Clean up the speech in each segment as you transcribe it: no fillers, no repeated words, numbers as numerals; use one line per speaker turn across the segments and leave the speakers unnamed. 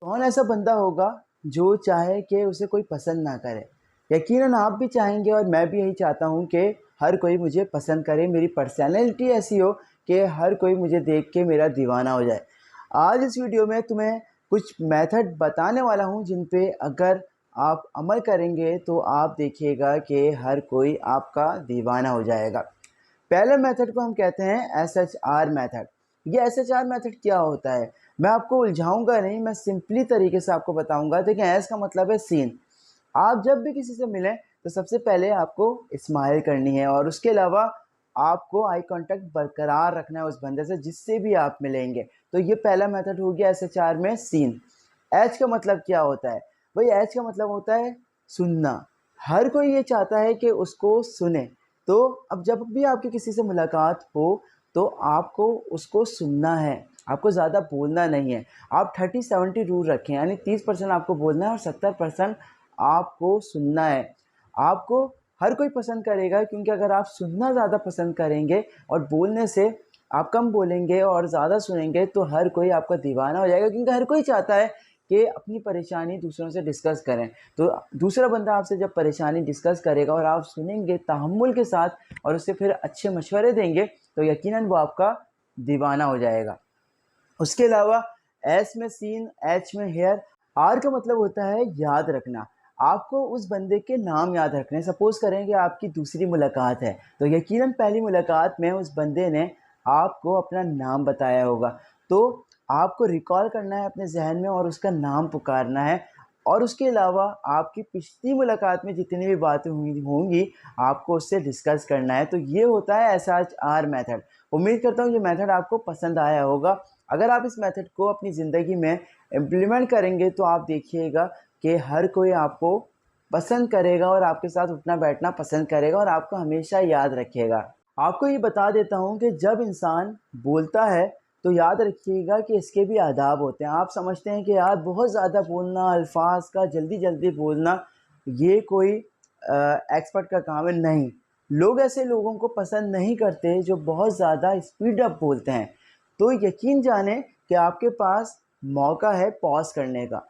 कौन ऐसा बंदा होगा जो चाहे कि उसे कोई पसंद ना करे। यकीनन आप भी चाहेंगे और मैं भी यही चाहता हूँ कि हर कोई मुझे पसंद करे, मेरी पर्सनैलिटी ऐसी हो कि हर कोई मुझे देख के मेरा दीवाना हो जाए। आज इस वीडियो में तुम्हें कुछ मेथड बताने वाला हूँ जिन पे अगर आप अमल करेंगे तो आप देखिएगा कि हर कोई आपका दीवाना हो जाएगा। पहले मेथड को हम कहते हैं SHR मेथड। ये SHR मेथड क्या होता है? मैं आपको उलझाऊंगा नहीं, मैं सिंपली तरीके से आपको बताऊंगा। देखिए, एस का मतलब है सीन। आप जब भी किसी से मिलें तो सबसे पहले आपको स्माइल करनी है और उसके अलावा आपको आई कांटेक्ट बरकरार रखना है उस बंदे से जिससे भी आप मिलेंगे। तो ये पहला मेथड हो गया SHR में सीन। एच का मतलब क्या होता है? भाई एच का मतलब होता है सुनना। हर कोई ये चाहता है कि उसको सुने। तो अब जब भी आपकी किसी से मुलाकात हो तो आपको उसको सुनना है, आपको ज़्यादा बोलना नहीं है। आप 30-70 रूल रखें, यानी 30% आपको बोलना है और 70% आपको सुनना है। आपको हर कोई पसंद करेगा क्योंकि अगर आप सुनना ज़्यादा पसंद करेंगे और बोलने से आप कम बोलेंगे और ज़्यादा सुनेंगे तो हर कोई आपका दीवाना हो जाएगा, क्योंकि हर कोई चाहता है कि अपनी परेशानी दूसरों से डिस्कस करें। तो दूसरा बंदा आपसे जब परेशानी डिस्कस करेगा और आप सुनेंगे तहम्मुल के साथ और उससे फिर अच्छे मशवरे देंगे तो यकीनन वो आपका दीवाना हो जाएगा। उसके अलावा एस में सीन, एच में हेयर, आर का मतलब होता है याद रखना। आपको उस बंदे के नाम याद रखने। सपोज करें कि आपकी दूसरी मुलाकात है तो यकीनन पहली मुलाकात में उस बंदे ने आपको अपना नाम बताया होगा, तो आपको रिकॉल करना है अपने जहन में और उसका नाम पुकारना है। और उसके अलावा आपकी पिछली मुलाकात में जितनी भी बातें हुई होंगी आपको उससे डिस्कस करना है। तो ये होता है SHR मेथड। उम्मीद करता हूँ ये मेथड आपको पसंद आया होगा। अगर आप इस मेथड को अपनी ज़िंदगी में इम्प्लीमेंट करेंगे तो आप देखिएगा कि हर कोई आपको पसंद करेगा और आपके साथ उठना बैठना पसंद करेगा और आपको हमेशा याद रखेगा। आपको ये बता देता हूँ कि जब इंसान बोलता है तो याद रखिएगा कि इसके भी आदाब होते हैं। आप समझते हैं कि यार बहुत ज़्यादा बोलना, अल्फाज का जल्दी जल्दी बोलना ये कोई एक्सपर्ट का काम है, नहीं। लोग ऐसे लोगों को पसंद नहीं करते जो बहुत ज़्यादा स्पीड अप बोलते हैं। तो यकीन जाने कि आपके पास मौका है पॉज करने का।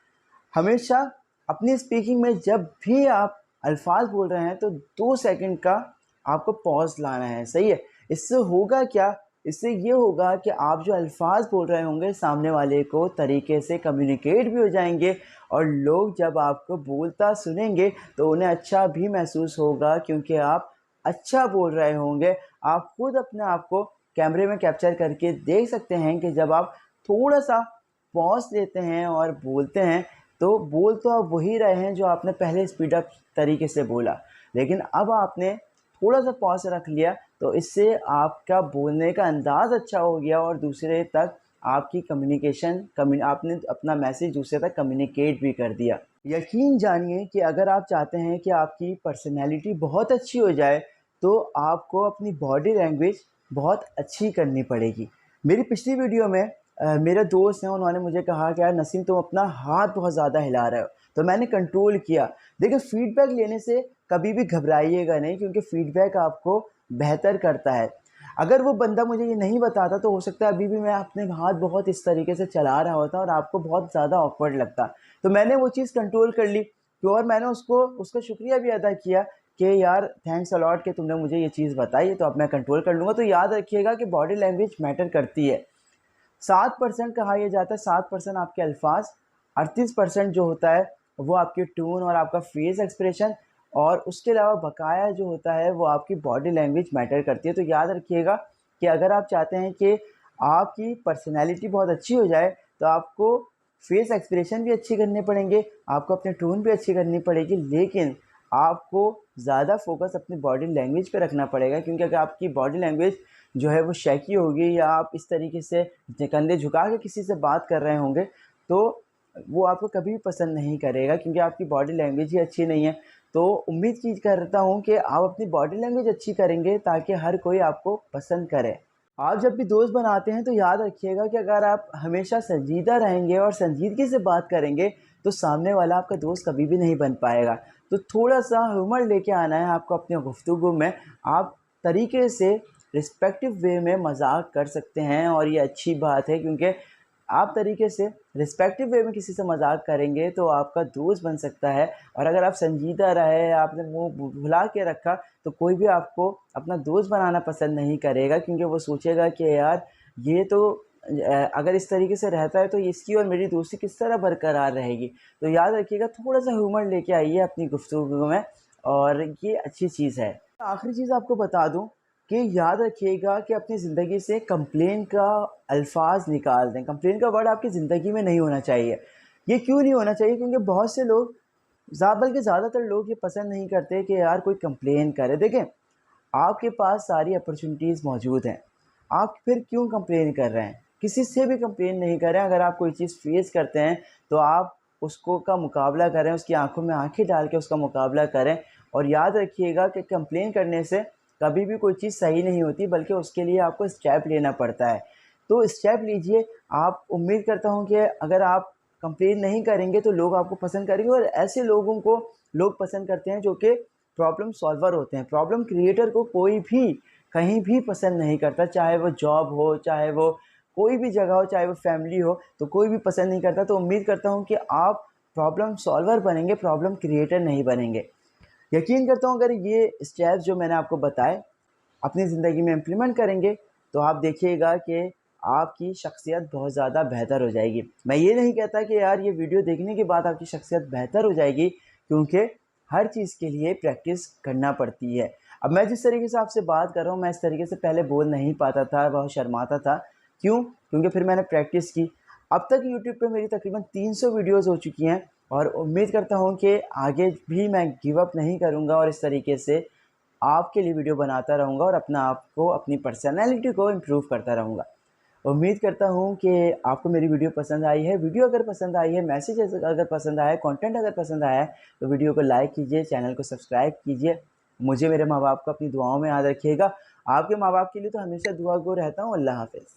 हमेशा अपनी स्पीकिंग में जब भी आप अल्फाज बोल रहे हैं तो 2 सेकंड का आपको पॉज लाना है, सही है? इससे होगा क्या? इससे ये होगा कि आप जो अल्फाज बोल रहे होंगे सामने वाले को तरीके से कम्युनिकेट भी हो जाएंगे और लोग जब आपको बोलता सुनेंगे तो उन्हें अच्छा भी महसूस होगा क्योंकि आप अच्छा बोल रहे होंगे। आप खुद अपने आप को कैमरे में कैप्चर करके देख सकते हैं कि जब आप थोड़ा सा पॉज लेते हैं और बोलते हैं तो बोल तो आप वही रहे हैं जो आपने पहले स्पीड अप तरीके से बोला, लेकिन अब आपने थोड़ा सा पॉज रख लिया तो इससे आपका बोलने का अंदाज़ अच्छा हो गया और दूसरे तक आपकी आपने अपना मैसेज दूसरे तक कम्युनिकेट भी कर दिया। यकीन जानिए कि अगर आप चाहते हैं कि आपकी पर्सनैलिटी बहुत अच्छी हो जाए तो आपको अपनी बॉडी लैंग्वेज बहुत अच्छी करनी पड़ेगी। मेरी पिछली वीडियो में मेरे दोस्त हैं, उन्होंने मुझे कहा कि यार नसीम तुम अपना हाथ बहुत ज़्यादा हिला रहे हो, तो मैंने कंट्रोल किया। देखिए, फीडबैक लेने से कभी भी घबराइएगा नहीं क्योंकि फीडबैक आपको बेहतर करता है। अगर वो बंदा मुझे ये नहीं बताता तो हो सकता है अभी भी मैं अपने हाथ बहुत इस तरीके से चला रहा होता और आपको बहुत ज़्यादा ऑकवर्ड लगता। तो मैंने वो चीज़ कंट्रोल कर ली तो और मैंने उसका शुक्रिया भी अदा किया कि यार थैंक्स अलॉट कि तुमने मुझे ये चीज़ बताई, तो अब मैं कंट्रोल कर लूँगा। तो याद रखिएगा कि बॉडी लैंग्वेज मैटर करती है। 7% कहा यह जाता है, 7% आपके अल्फाज, 38% जो होता है वो आपकी टोन और आपका फेस एक्सप्रेशन, और उसके अलावा बकाया जो होता है वो आपकी बॉडी लैंग्वेज मैटर करती है। तो याद रखिएगा कि अगर आप चाहते हैं कि आपकी पर्सनैलिटी बहुत अच्छी हो जाए तो आपको फेस एक्सप्रेशन भी अच्छी करने पड़ेंगे, आपको अपने टोन भी अच्छी करनी पड़ेगी, लेकिन आपको ज़्यादा फोकस अपनी बॉडी लैंग्वेज पे रखना पड़ेगा क्योंकि अगर आपकी बॉडी लैंग्वेज जो है वो शैकी होगी या आप इस तरीके से कंधे झुका के किसी से बात कर रहे होंगे तो वो आपको कभी भी पसंद नहीं करेगा क्योंकि आपकी बॉडी लैंग्वेज ही अच्छी नहीं है। तो उम्मीद की करता हूँ कि आप अपनी बॉडी लैंग्वेज अच्छी करेंगे ताकि हर कोई आपको पसंद करे। आप जब भी दोस्त बनाते हैं तो याद रखिएगा कि अगर आप हमेशा संजीदा रहेंगे और संजीदगी से बात करेंगे तो सामने वाला आपका दोस्त कभी भी नहीं बन पाएगा। तो थोड़ा सा ह्यूमर लेके आना है आपको अपने गुफ्तगू में। आप तरीके से रिस्पेक्टिव वे में मजाक कर सकते हैं और ये अच्छी बात है क्योंकि आप तरीके से रिस्पेक्टिव वे में किसी से मजाक करेंगे तो आपका दोस्त बन सकता है। और अगर आप संजीदा रहे, आपने मुंह भुला के रखा, तो कोई भी आपको अपना दोस्त बनाना पसंद नहीं करेगा, क्योंकि वो सोचेगा कि यार ये तो अगर इस तरीके से रहता है तो इसकी और मेरी दोस्ती किस तरह बरकरार रहेगी। तो याद रखिएगा, थोड़ा सा ह्यूमर लेके आइए अपनी गुफ्तगू में, और ये अच्छी चीज़ है। आखिरी चीज़ आपको बता दूं कि याद रखिएगा कि अपनी ज़िंदगी से कंप्लेन का अल्फाज निकाल दें। कंप्लेन का वर्ड आपकी ज़िंदगी में नहीं होना चाहिए। ये क्यों नहीं होना चाहिए? क्योंकि बहुत से लोग, बल्कि ज़्यादातर लोग ये पसंद नहीं करते कि यार कोई कंप्लेन करे। देखें, आपके पास सारी अपॉर्चुनिटीज़ मौजूद हैं, आप फिर क्यों कंप्लेन कर रहे हैं? किसी से भी कंप्लेन नहीं करें। अगर आप कोई चीज़ फेस करते हैं तो आप उसको का मुकाबला करें, उसकी आंखों में आंखें डाल के उसका मुकाबला करें। और याद रखिएगा कि कंप्लेन करने से कभी भी कोई चीज़ सही नहीं होती, बल्कि उसके लिए आपको स्टेप लेना पड़ता है। तो स्टेप लीजिए। आप, उम्मीद करता हूँ कि अगर आप कंप्लेन नहीं करेंगे तो लोग आपको पसंद करेंगे, और ऐसे लोगों को लोग पसंद करते हैं जो कि प्रॉब्लम सॉल्वर होते हैं। प्रॉब्लम क्रिएटर को कोई भी कहीं भी पसंद नहीं करता, चाहे वो जॉब हो, चाहे वो कोई भी जगह हो, चाहे वो फैमिली हो, तो कोई भी पसंद नहीं करता। तो उम्मीद करता हूँ कि आप प्रॉब्लम सॉल्वर बनेंगे, प्रॉब्लम क्रिएटर नहीं बनेंगे। यकीन करता हूँ अगर ये स्टेप्स जो मैंने आपको बताए अपनी ज़िंदगी में इम्प्लीमेंट करेंगे तो आप देखिएगा कि आपकी शख्सियत बहुत ज़्यादा बेहतर हो जाएगी। मैं ये नहीं कहता कि यार ये वीडियो देखने के बाद आपकी शख्सियत बेहतर हो जाएगी, क्योंकि हर चीज़ के लिए प्रैक्टिस करना पड़ती है। अब मैं जिस तरीके से आपसे बात कर रहा हूँ, मैं इस तरीके से पहले बोल नहीं पाता था, बहुत शर्माता था। क्यों? क्योंकि फिर मैंने प्रैक्टिस की। अब तक यूट्यूब पे मेरी तकरीबन 300 वीडियोज़ हो चुकी हैं, और उम्मीद करता हूँ कि आगे भी मैं गिव अप नहीं करूँगा, और इस तरीके से आपके लिए वीडियो बनाता रहूँगा और अपना आप को, अपनी पर्सनैलिटी को इम्प्रूव करता रहूँगा। उम्मीद करता हूँ कि आपको मेरी वीडियो पसंद आई है। वीडियो अगर पसंद आई है, मैसेज अगर पसंद आया है, कंटेंट अगर पसंद आया है, तो वीडियो को लाइक कीजिए, चैनल को सब्सक्राइब कीजिए। मुझे, मेरे माँ-बाप को अपनी दुआओं में याद रखिएगा। आपके माँ-बाप के लिए तो हमेशा दुआ गो रहता हूँ। अल्लाह हाफ़िज़।